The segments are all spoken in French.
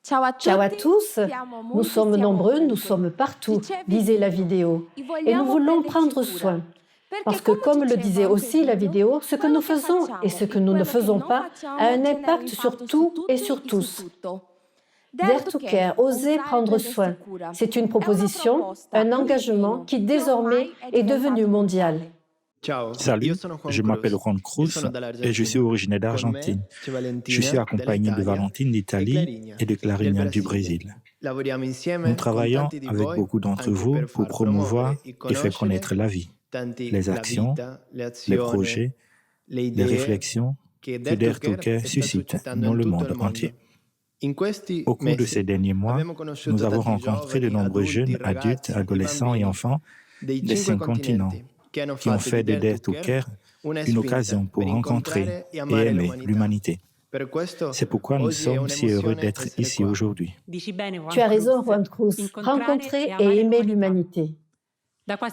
Ciao à tous, nous sommes nombreux, nous sommes partout, disait la vidéo. Et nous voulons prendre soin. Parce que, comme le disait aussi la vidéo, ce que nous faisons et ce que nous ne faisons pas a un impact sur tout et sur tous. Dare to Care, oser prendre soin, c'est une proposition, un engagement qui désormais est devenu mondial. Salut, je m'appelle Juan Cruz et je suis originaire d'Argentine. Je suis accompagné de Valentine d'Italie et de Clarina du Brésil. Nous travaillons avec beaucoup d'entre vous pour promouvoir et faire connaître la vie, les actions, les projets, les réflexions que Dare to Care suscite dans le monde entier. Au cours de ces derniers mois, nous avons rencontré de nombreux jeunes, adultes, adolescents et enfants des 5 continents qui ont fait de Dare to Care une occasion pour rencontrer et aimer l'humanité. C'est pourquoi nous sommes si heureux d'être ici aujourd'hui. Tu as raison, Juan Cruz, rencontrer et aimer l'humanité.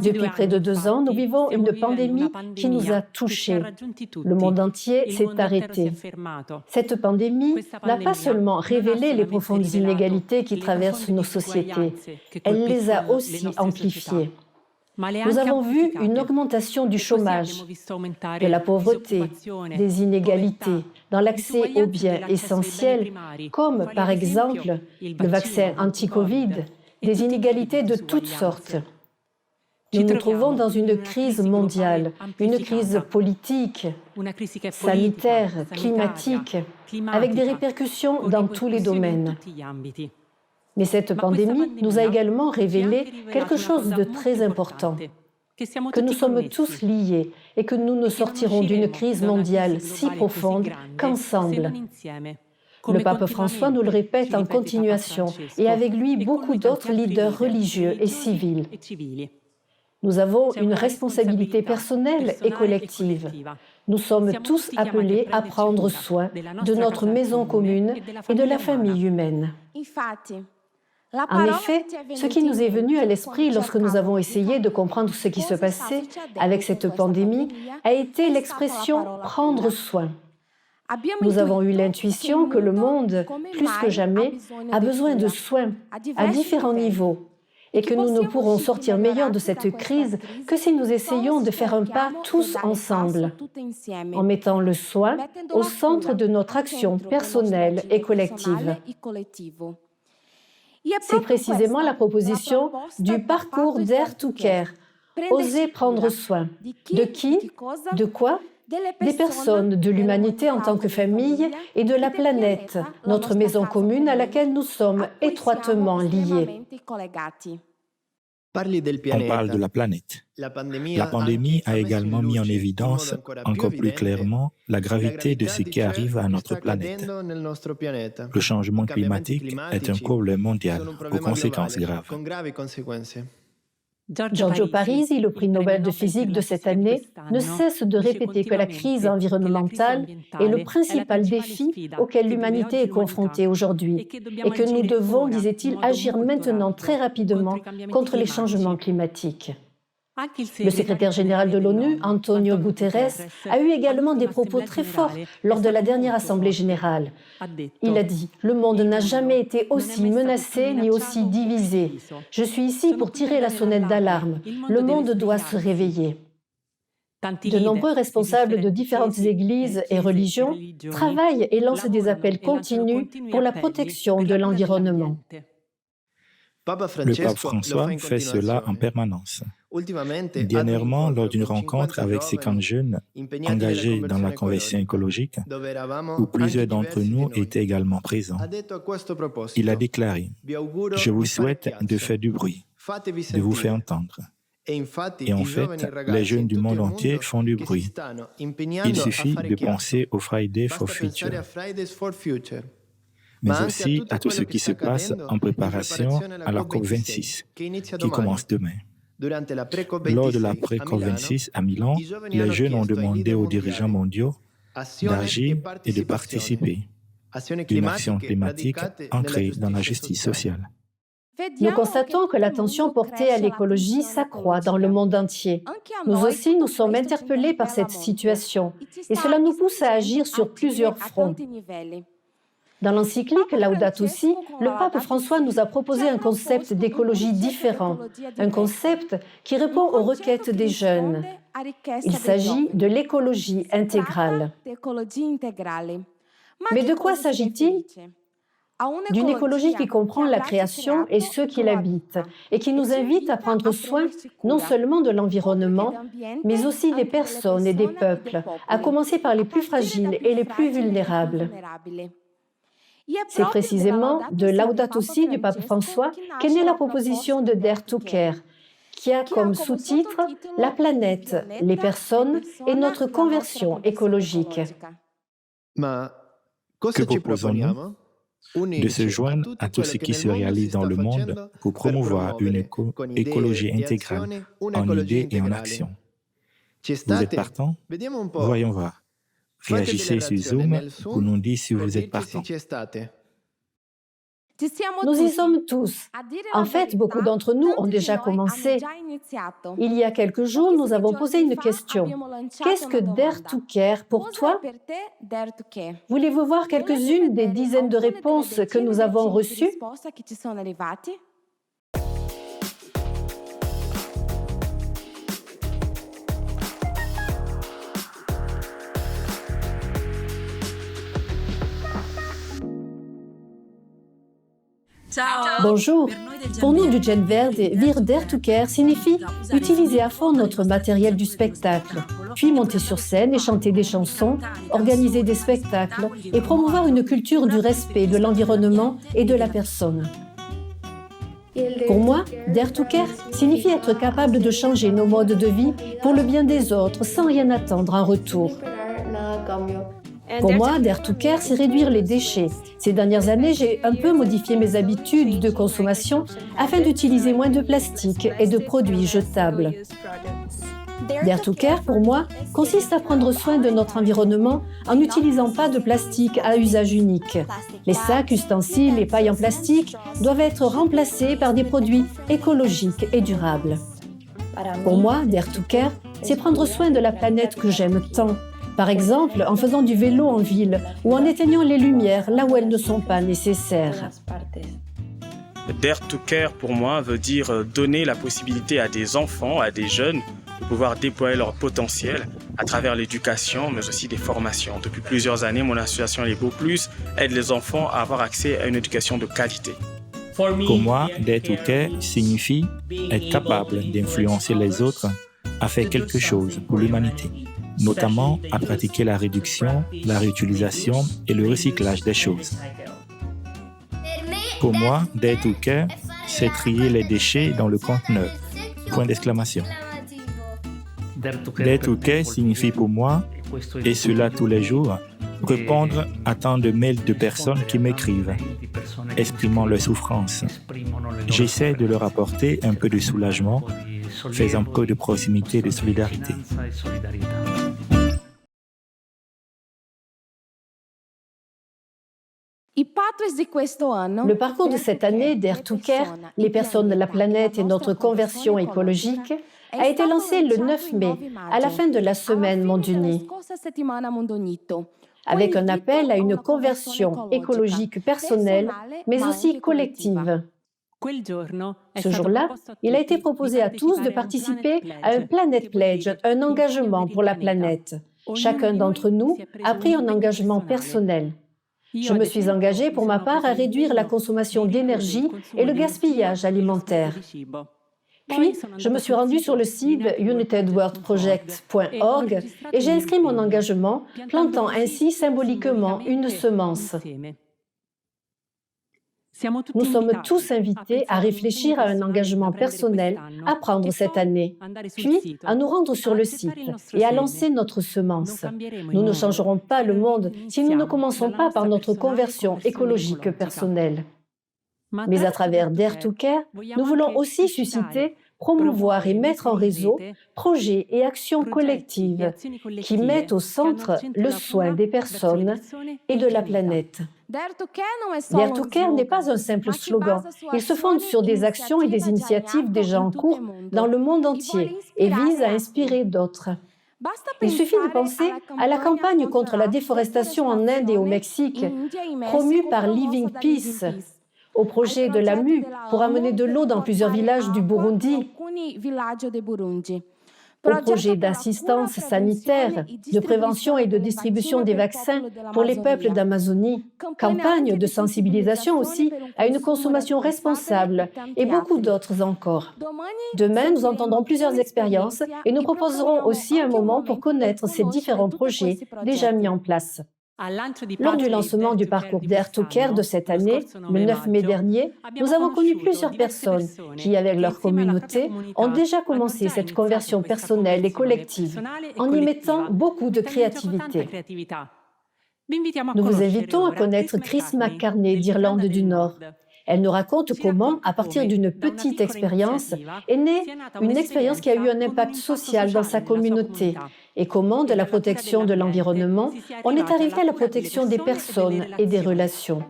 Depuis près de 2 ans, nous vivons une pandémie qui nous a touchés. Le monde entier s'est arrêté. Cette pandémie n'a pas seulement révélé les profondes inégalités qui traversent nos sociétés, elle les a aussi amplifiées. Nous avons vu une augmentation du chômage, de la pauvreté, des inégalités dans l'accès aux biens essentiels, comme par exemple le vaccin anti-Covid, des inégalités de toutes sortes. Nous nous trouvons dans une crise mondiale, une crise politique, sanitaire, climatique, avec des répercussions dans tous les domaines. Mais cette pandémie nous a également révélé quelque chose de très important, que nous sommes tous liés et que nous ne sortirons d'une crise mondiale si profonde qu'ensemble. Le pape François nous le répète en continuation et avec lui beaucoup d'autres leaders religieux et civils. Nous avons une responsabilité personnelle et collective. Nous sommes tous appelés à prendre soin de notre maison commune et de la famille humaine. En effet, ce qui nous est venu à l'esprit lorsque nous avons essayé de comprendre ce qui se passait avec cette pandémie a été l'expression « prendre soin ». Nous avons eu l'intuition que le monde, plus que jamais, a besoin de soins à différents niveaux et que nous ne pourrons sortir meilleurs de cette crise que si nous essayons de faire un pas tous ensemble, en mettant le soin au centre de notre action personnelle et collective. C'est précisément la proposition du parcours Dare to Care, oser prendre soin. De qui? De quoi? Des personnes, de l'humanité en tant que famille et de la planète, notre maison commune à laquelle nous sommes étroitement liés. On parle de la planète. La pandémie a également mis en évidence encore plus clairement la gravité de ce qui arrive à notre planète. Le changement climatique est un problème mondial aux conséquences graves. Giorgio Parisi, le prix Nobel de physique de cette année, ne cesse de répéter que la crise environnementale est le principal défi auquel l'humanité est confrontée aujourd'hui et que nous devons, disait-il, agir maintenant très rapidement contre les changements climatiques. Le secrétaire général de l'ONU, Antonio Guterres, a eu également des propos très forts lors de la dernière Assemblée générale. Il a dit « Le monde n'a jamais été aussi menacé ni aussi divisé. Je suis ici pour tirer la sonnette d'alarme. Le monde doit se réveiller. » De nombreux responsables de différentes églises et religions travaillent et lancent des appels continus pour la protection de l'environnement. Le pape François fait cela en permanence. Dernièrement, lors d'une rencontre avec 50 jeunes engagés dans la conversion écologique, où plusieurs d'entre nous étaient également présents, il a déclaré « Je vous souhaite de faire du bruit, de vous faire entendre. » Et en fait, les jeunes du monde entier font du bruit. Il suffit de penser au Fridays for Future, mais aussi à tout ce qui se passe en préparation à la COP26, qui commence demain. Lors de la pré-COP26 à Milan, les jeunes ont demandé aux dirigeants mondiaux d'agir et de participer à une action climatique ancrée dans la justice sociale. Nous constatons que l'attention portée à l'écologie s'accroît dans le monde entier. Nous aussi, nous sommes interpellés par cette situation et cela nous pousse à agir sur plusieurs fronts. Dans l'encyclique Laudato Si, le pape François nous a proposé un concept d'écologie différent, un concept qui répond aux requêtes des jeunes. Il s'agit de l'écologie intégrale. Mais de quoi s'agit-il ? D'une écologie qui comprend la création et ceux qui l'habitent, et qui nous invite à prendre soin non seulement de l'environnement, mais aussi des personnes et des peuples, à commencer par les plus fragiles et les plus vulnérables. C'est précisément de Laudato Si du pape François qu'est née la proposition de Dare to Care, qui a comme sous-titre « La planète, les personnes et notre conversion écologique ». Que proposons-nous ? De se joindre à tout ce qui se réalise dans le monde pour promouvoir une écologie intégrale en idées et en actions. Vous êtes partant ? Voyons voir. Réagissez sur Zoom pour nous dire si vous êtes partant. Nous y sommes tous. En fait, beaucoup d'entre nous ont déjà commencé. Il y a quelques jours, nous avons posé une question. Qu'est-ce que Dare to Care pour toi ? Voulez-vous voir quelques-unes des dizaines de réponses que nous avons reçues ? Bonjour. Pour nous du Gen Verde, dire Dare to Care signifie utiliser à fond notre matériel du spectacle, puis monter sur scène et chanter des chansons, organiser des spectacles et promouvoir une culture du respect de l'environnement et de la personne. Pour moi, Dare to Care signifie être capable de changer nos modes de vie pour le bien des autres sans rien attendre en retour. Pour moi, Dare to Care, c'est réduire les déchets. Ces dernières années, j'ai un peu modifié mes habitudes de consommation afin d'utiliser moins de plastique et de produits jetables. Dare to Care, pour moi, consiste à prendre soin de notre environnement en n'utilisant pas de plastique à usage unique. Les sacs, ustensiles et pailles en plastique doivent être remplacés par des produits écologiques et durables. Pour moi, Dare to Care, c'est prendre soin de la planète que j'aime tant. Par exemple, en faisant du vélo en ville ou en éteignant les lumières là où elles ne sont pas nécessaires. Dare to Care, pour moi, veut dire donner la possibilité à des enfants, à des jeunes, de pouvoir déployer leur potentiel à travers l'éducation, mais aussi des formations. Depuis plusieurs années, mon association Les Beaux Plus aide les enfants à avoir accès à une éducation de qualité. Pour moi, Dare to Care signifie être capable d'influencer les autres à faire quelque chose pour l'humanité, notamment à pratiquer la réduction, la réutilisation et le recyclage des choses. Pour moi, Dare to Care, c'est trier les déchets dans le conteneur. Point d'exclamation. Dare to Care signifie pour moi, et cela tous les jours, répondre à tant de mails de personnes qui m'écrivent, exprimant leurs souffrances. J'essaie de leur apporter un peu de soulagement, faisant preuve de proximité et de solidarité. Le parcours de cette année, Dare to Care, les personnes, la planète et notre conversion écologique, a été lancé le 9 mai, à la fin de la semaine Mondunie, avec un appel à une conversion écologique personnelle, mais aussi collective. Ce jour-là, il a été proposé à tous de participer à un Planet Pledge, un engagement pour la planète. Chacun d'entre nous a pris un engagement personnel. Je me suis engagée pour ma part à réduire la consommation d'énergie et le gaspillage alimentaire. Puis, je me suis rendue sur le site unitedworldproject.org et j'ai inscrit mon engagement, plantant ainsi symboliquement une semence. Nous sommes tous invités à réfléchir à un engagement personnel à prendre cette année, puis à nous rendre sur le site et à lancer notre semence. Nous ne changerons pas le monde si nous ne commençons pas par notre conversion écologique personnelle. Mais à travers Dare to Care, nous voulons aussi susciter, promouvoir et mettre en réseau projets et actions collectives qui mettent au centre le soin des personnes et de la planète. Dare to Care n'est pas un simple slogan. Il se fonde sur des actions et des initiatives déjà en cours dans le monde entier et vise à inspirer d'autres. Il suffit de penser à la campagne contre la déforestation en Inde et au Mexique, promue par Living Peace, au projet de l'AMU pour amener de l'eau dans plusieurs villages du Burundi, au projet d'assistance sanitaire, de prévention et de distribution des vaccins pour les peuples d'Amazonie, campagne de sensibilisation aussi à une consommation responsable et beaucoup d'autres encore. Demain, nous entendrons plusieurs expériences et nous proposerons aussi un moment pour connaître ces différents projets déjà mis en place. Lors du lancement du parcours Dare to Care de cette année, le 9 mai dernier, nous avons connu plusieurs personnes qui, avec leur communauté, ont déjà commencé cette conversion personnelle et collective en y mettant beaucoup de créativité. Nous vous invitons à connaître Chris McCartney d'Irlande du Nord. Elle nous raconte comment, à partir d'une petite expérience, est née une expérience qui a eu un impact social dans sa communauté et comment, de la protection de l'environnement, on est arrivé à la protection des personnes et des relations.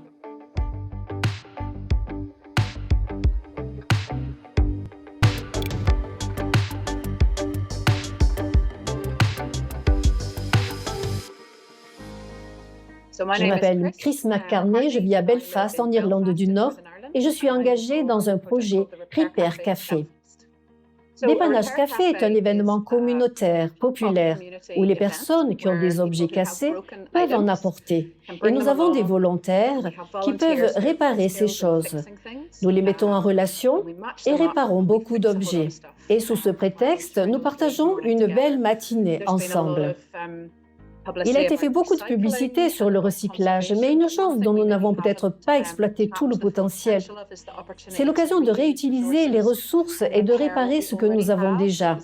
Je m'appelle Chris McCartney, je vis à Belfast, en Irlande du Nord, et je suis engagée dans un projet Repair Café. Dépannage Café est un événement communautaire, populaire, où les personnes qui ont des objets cassés peuvent en apporter. Et nous avons des volontaires qui peuvent réparer ces choses. Nous les mettons en relation et réparons beaucoup d'objets. Et sous ce prétexte, nous partageons une belle matinée ensemble. Il a été fait beaucoup de publicité sur le recyclage, mais une chose dont nous n'avons peut-être pas exploité tout le potentiel, c'est l'occasion de réutiliser les ressources et de réparer ce que nous avons déjà.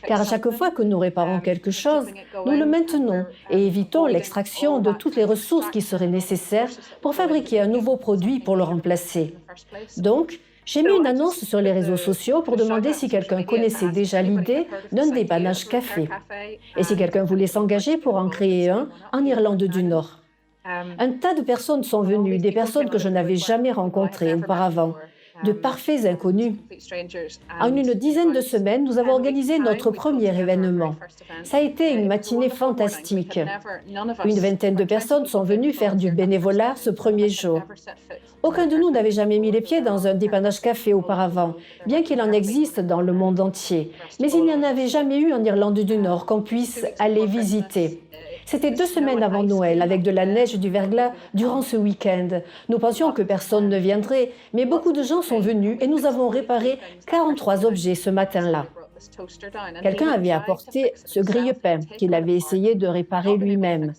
Car à chaque fois que nous réparons quelque chose, nous le maintenons et évitons l'extraction de toutes les ressources qui seraient nécessaires pour fabriquer un nouveau produit pour le remplacer. Donc, j'ai mis une annonce sur les réseaux sociaux pour demander si quelqu'un connaissait déjà l'idée d'un dépannage café et si quelqu'un voulait s'engager pour en créer un en Irlande du Nord. Un tas de personnes sont venues, des personnes que je n'avais jamais rencontrées auparavant, de parfaits inconnus. En une dizaine de semaines, nous avons organisé notre premier événement. Ça a été une matinée fantastique. Une vingtaine de personnes sont venues faire du bénévolat ce premier jour. Aucun de nous n'avait jamais mis les pieds dans un dépannage café auparavant, bien qu'il en existe dans le monde entier. Mais il n'y en avait jamais eu en Irlande du Nord qu'on puisse aller visiter. C'était 2 semaines avant Noël, avec de la neige et du verglas durant ce week-end. Nous pensions que personne ne viendrait, mais beaucoup de gens sont venus et nous avons réparé 43 objets ce matin-là. Quelqu'un avait apporté ce grille-pain qu'il avait essayé de réparer lui-même.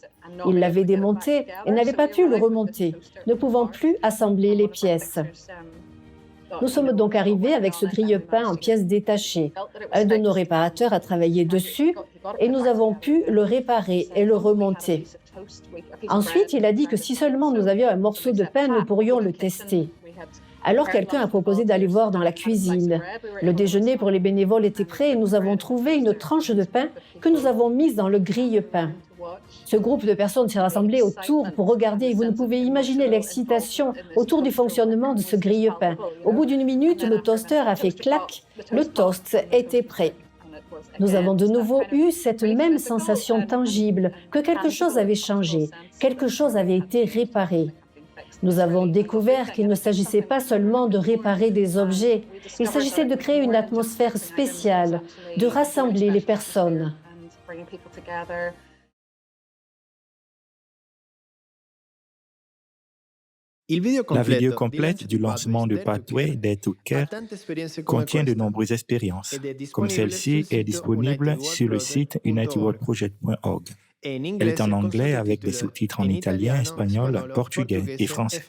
Il l'avait démonté et n'avait pas pu le remonter, ne pouvant plus assembler les pièces. Nous sommes donc arrivés avec ce grille-pain en pièces détachées. Un de nos réparateurs a travaillé dessus et nous avons pu le réparer et le remonter. Ensuite, il a dit que si seulement nous avions un morceau de pain, nous pourrions le tester. Alors quelqu'un a proposé d'aller voir dans la cuisine. Le déjeuner pour les bénévoles était prêt et nous avons trouvé une tranche de pain que nous avons mise dans le grille-pain. Ce groupe de personnes s'est rassemblé autour pour regarder et vous ne pouvez imaginer l'excitation autour du fonctionnement de ce grille-pain. Au bout d'une minute, le toaster a fait clac, le toast était prêt. Nous avons de nouveau eu cette même sensation tangible que quelque chose avait changé, quelque chose avait été réparé. Nous avons découvert qu'il ne s'agissait pas seulement de réparer des objets, il s'agissait de créer une atmosphère spéciale, de rassembler les personnes. La vidéo complète du lancement du Pathway Dare to Care contient de nombreuses expériences, comme celle-ci est disponible sur le site unitedworldproject.org. Elle est en anglais avec des sous-titres en italien, espagnol, portugais et français.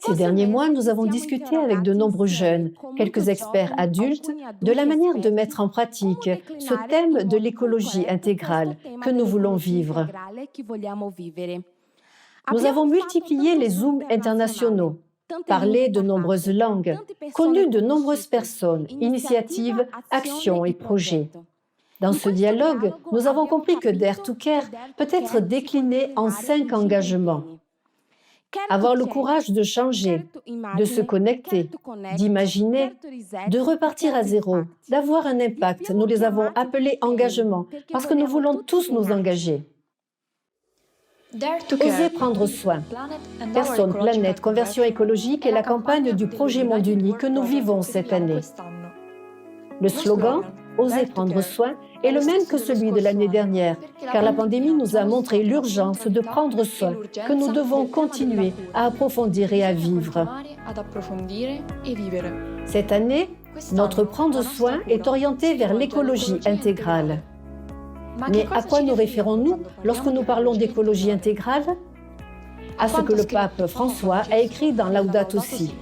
Ces derniers mois, nous avons discuté avec de nombreux jeunes, quelques experts adultes, de la manière de mettre en pratique ce thème de l'écologie intégrale que nous voulons vivre. Nous avons multiplié les Zooms internationaux, parlé de nombreuses langues, connu de nombreuses personnes, initiatives, actions et projets. Dans ce dialogue, nous avons compris que Dare to Care peut être décliné en 5 engagements. Avoir le courage de changer, de se connecter, d'imaginer, de repartir à zéro, d'avoir un impact. Nous les avons appelés engagement parce que nous voulons tous nous engager. Oser prendre soin. Personne, planète, conversion écologique est la campagne du projet Monde Uni que nous vivons cette année. Le slogan « Oser prendre soin » est le même que celui de l'année dernière, car la pandémie nous a montré l'urgence de prendre soin, que nous devons continuer à approfondir et à vivre. Cette année, notre prendre soin est orienté vers l'écologie intégrale. Mais à quoi nous référons-nous lorsque nous parlons d'écologie intégrale? À ce que le pape François a écrit dans Laudato Si,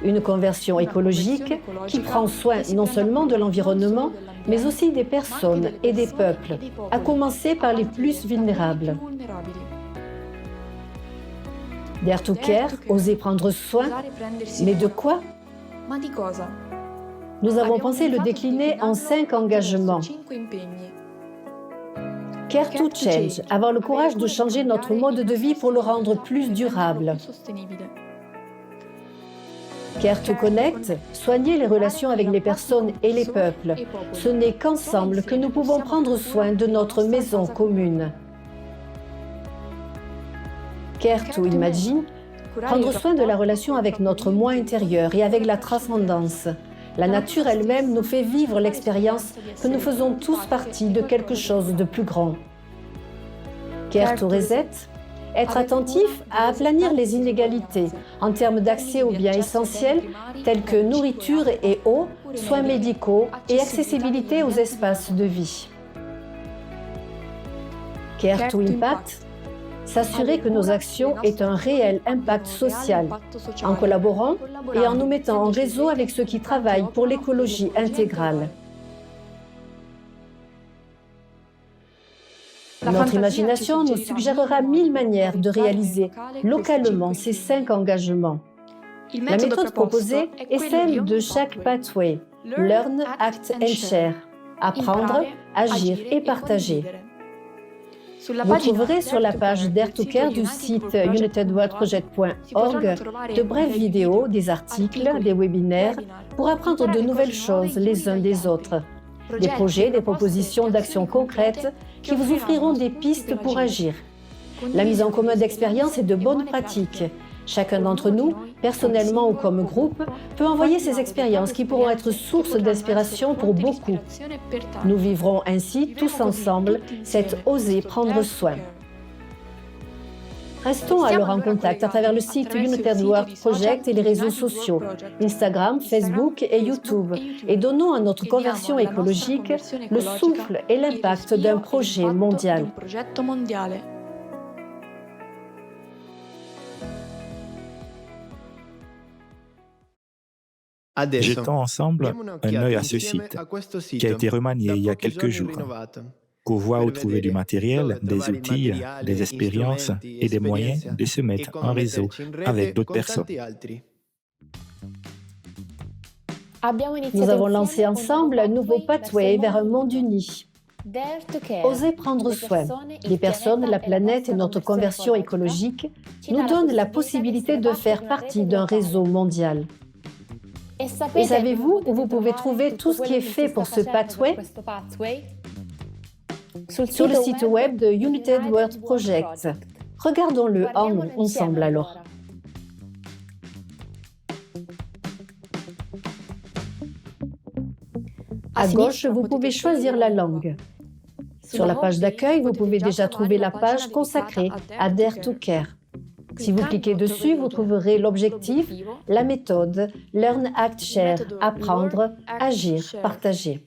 une conversion écologique qui prend soin non seulement de l'environnement, mais aussi des personnes et des peuples, à commencer par les plus vulnérables. Dare to Care, oser prendre soin, mais de quoi? Nous avons pensé le décliner en 5 engagements. Care to Change, avoir le courage de changer notre mode de vie pour le rendre plus durable. Care to Connect, soigner les relations avec les personnes et les peuples. Ce n'est qu'ensemble que nous pouvons prendre soin de notre maison commune. Care to Imagine, prendre soin de la relation avec notre moi intérieur et avec la transcendance. La nature elle-même nous fait vivre l'expérience que nous faisons tous partie de quelque chose de plus grand. Care to Reset, être attentif à aplanir les inégalités en termes d'accès aux biens essentiels tels que nourriture et eau, soins médicaux et accessibilité aux espaces de vie. Care to Impact, s'assurer que nos actions aient un réel impact social, en collaborant et en nous mettant en réseau avec ceux qui travaillent pour l'écologie intégrale. Notre imagination nous suggérera 1000 manières de réaliser localement ces 5 engagements. La méthode proposée est celle de chaque pathway, Learn, Act and Share, apprendre, agir et partager. Vous trouverez sur la page Dare to Care du site unitedworldproject.org de brèves vidéos, des articles, des webinaires pour apprendre de nouvelles choses les uns des autres. Des projets, des propositions d'actions concrètes qui vous offriront des pistes pour agir. La mise en commun d'expériences et de bonnes pratiques. Chacun d'entre nous, personnellement ou comme groupe, peut envoyer ses expériences qui pourront être source d'inspiration pour beaucoup. Nous vivrons ainsi tous ensemble cet oser prendre soin. Restons alors en contact à travers le site United World Project et les réseaux sociaux, Instagram, Facebook et YouTube, et donnons à notre conversion écologique le souffle et l'impact d'un projet mondial. Jetons ensemble un œil à ce site, qui a été remanié il y a quelques jours, qu'on voit où trouver du matériel, des outils, des expériences et des moyens de se mettre en réseau avec d'autres personnes. Nous avons lancé ensemble un nouveau pathway vers un monde uni. Oser prendre soin des personnes, la planète et notre conversion écologique nous donne la possibilité de faire partie d'un réseau mondial. Et savez-vous où vous pouvez trouver tout ce qui est fait pour ce pathway? Sur le site web de United World Project. Regardons-le ensemble alors. À gauche, vous pouvez choisir la langue. Sur la page d'accueil, vous pouvez déjà trouver la page consacrée à Dare to Care. Si vous cliquez dessus, vous trouverez l'objectif, la méthode, Learn, Act, Share, apprendre, agir, partager.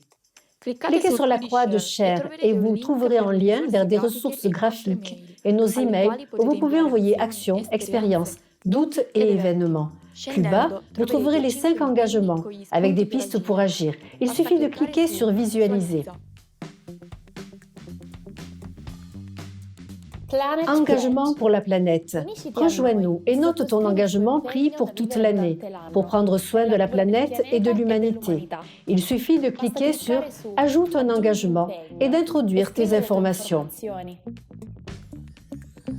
Cliquez sur la croix de Share et vous trouverez un lien vers des ressources graphiques et nos emails où vous pouvez envoyer actions, expériences, doutes et événements. Plus bas, vous trouverez les 5 engagements avec des pistes pour agir. Il suffit de cliquer sur Visualiser. Engagement pour la planète. Rejoins-nous et note ton engagement pris pour toute l'année, pour prendre soin de la planète et de l'humanité. Il suffit de cliquer sur « Ajoute un engagement » et d'introduire tes informations.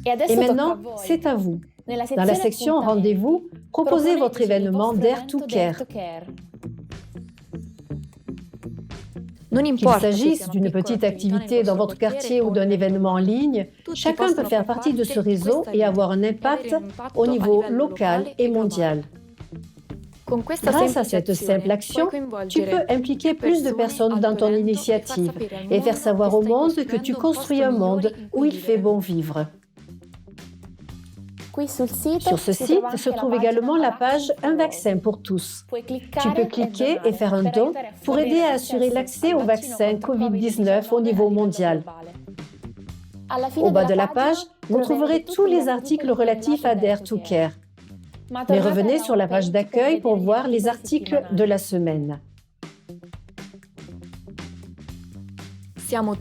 Et maintenant, c'est à vous. Dans la section Rendez-vous, proposez votre événement Dare to Care. Qu'il s'agisse d'une petite activité dans votre quartier ou d'un événement en ligne, chacun peut faire partie de ce réseau et avoir un impact au niveau local et mondial. Grâce à cette simple action, tu peux impliquer plus de personnes dans ton initiative et faire savoir au monde que tu construis un monde où il fait bon vivre. Sur ce site se trouve également la page « Un vaccin pour tous ». Tu peux cliquer et faire un don pour aider à assurer l'accès au vaccin Covid-19 au niveau mondial. Au bas de la page, vous trouverez tous les articles relatifs à Dare to Care. Mais revenez sur la page d'accueil pour voir les articles de la semaine.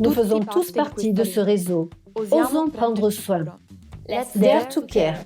Nous faisons tous partie de ce réseau. Osons prendre soin. Dare to Care.